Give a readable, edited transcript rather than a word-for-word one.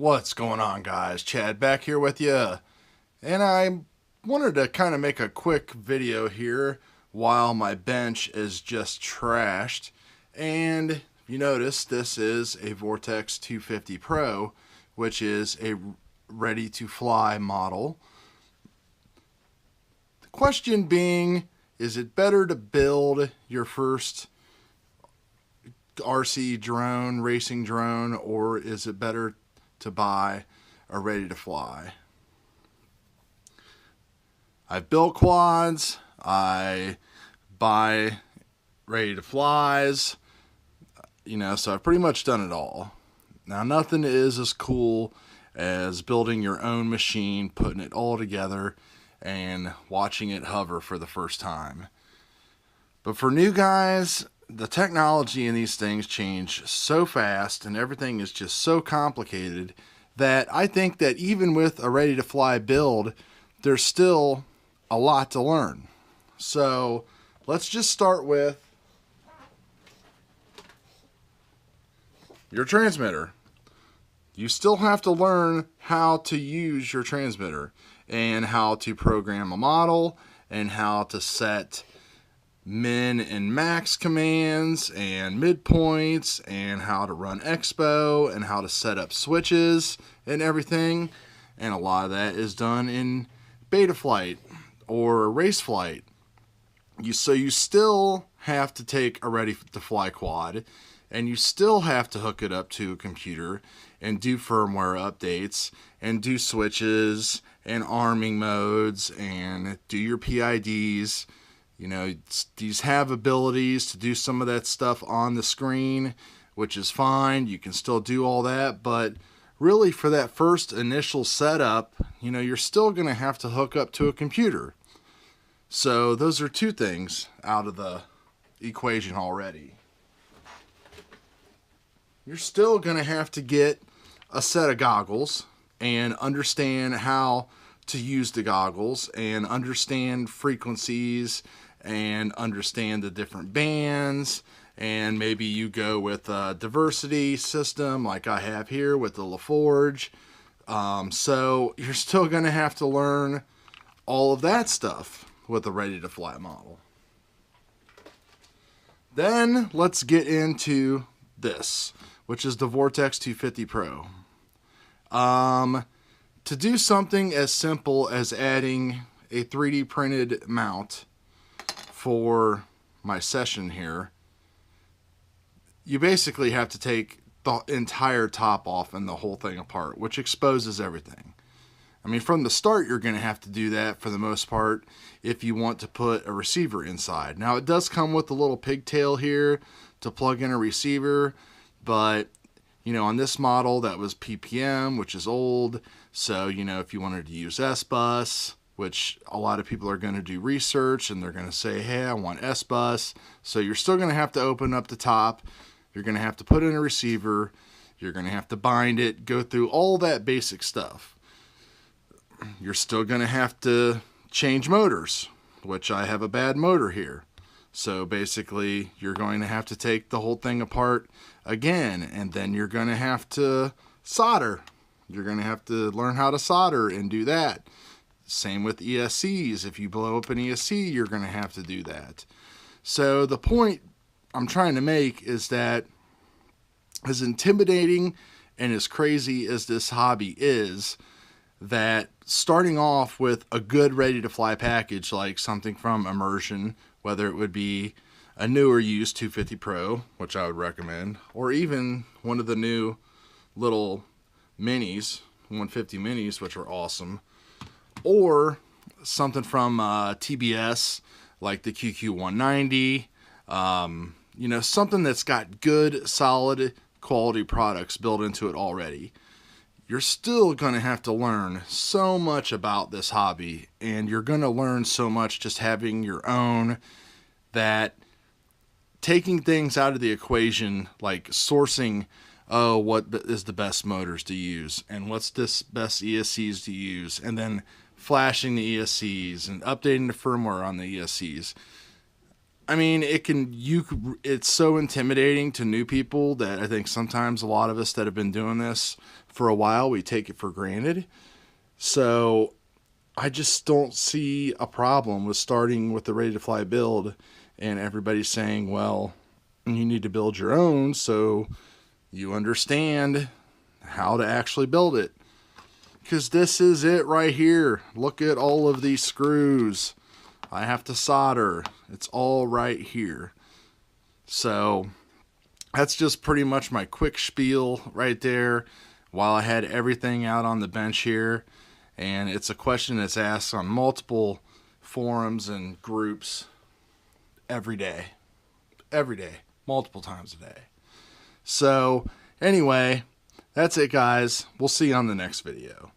What's going on, guys? Chad back here with you, and I wanted to kind of make a quick video here while my bench is just trashed. And you notice this is a Vortex 250 Pro, which is a ready to fly model. The question being, is it better to build your first RC drone, racing drone, or is it better to buy a ready to fly? I've built quads, I buy ready to flies, so I've pretty much done it all. Now, nothing is as cool as building your own machine, putting it all together, and watching it hover for the first time. But for new guys, the technology in these things change so fast and everything is just so complicated that I think that even with a ready to fly build, there's still a lot to learn. So let's just start with your transmitter. You still have to learn how to use your transmitter and how to program a model and how to set min and max commands and midpoints and how to run expo and how to set up switches and everything. And a lot of that is done in beta flight or race flight. So you still have to take a ready to fly quad and you still have to hook it up to a computer and do firmware updates and do switches and arming modes and do your PIDs. These have abilities to do some of that stuff on the screen, which is fine. You can still do all that, but really for that first initial setup, you're still going to have to hook up to a computer. So those are two things out of the equation already. You're still going to have to get a set of goggles and understand how to use the goggles and understand frequencies and understand the different bands, and maybe you go with a diversity system like I have here with the LaForge. So you're still going to have to learn all of that stuff with a ready to fly model. Then let's get into this, which is the Vortex 250 Pro. To do something as simple as adding a 3D printed mount for my session here, you basically have to take the entire top off and the whole thing apart, which exposes everything. I mean, from the start, you're going to have to do that for the most part if you want to put a receiver inside. Now, it does come with a little pigtail here to plug in a receiver, but on this model, that was PPM, which is old. So, if you wanted to use S-Bus, which a lot of people are going to do research and they're going to say, hey, I want S-Bus. So you're still going to have to open up the top. You're going to have to put in a receiver. You're going to have to bind it, go through all that basic stuff. You're still going to have to change motors, which I have a bad motor here. So basically, you're going to have to take the whole thing apart again, and then you're going to have to solder. You're going to have to learn how to solder and do that. Same with ESCs. If you blow up an ESC, you're going to have to do that. So the point I'm trying to make is that as intimidating and as crazy as this hobby is, that starting off with a good ready-to-fly package like something from Immersion, whether it would be a newer used 250 Pro, which I would recommend, or even one of the new little minis, 150 minis, which are awesome, or something from TBS like the QQ190, something that's got good, solid quality products built into it already. You're still going to have to learn so much about this hobby, and you're going to learn so much just having your own, that taking things out of the equation, like sourcing, what is the best motors to use, and what's this best ESCs to use, and then flashing the ESCs and updating the firmware on the ESCs. I mean, it's so intimidating to new people that I think sometimes a lot of us that have been doing this for a while, we take it for granted. So I just don't see a problem with starting with the ready to fly build and everybody saying, well, you need to build your own so you understand how to actually build it. Because this is it right here. Look at all of these screws. I have to solder. It's all right here. So that's just pretty much my quick spiel right there while I had everything out on the bench here. And it's a question that's asked on multiple forums and groups every day, multiple times a day. So anyway, that's it, guys. We'll see you on the next video.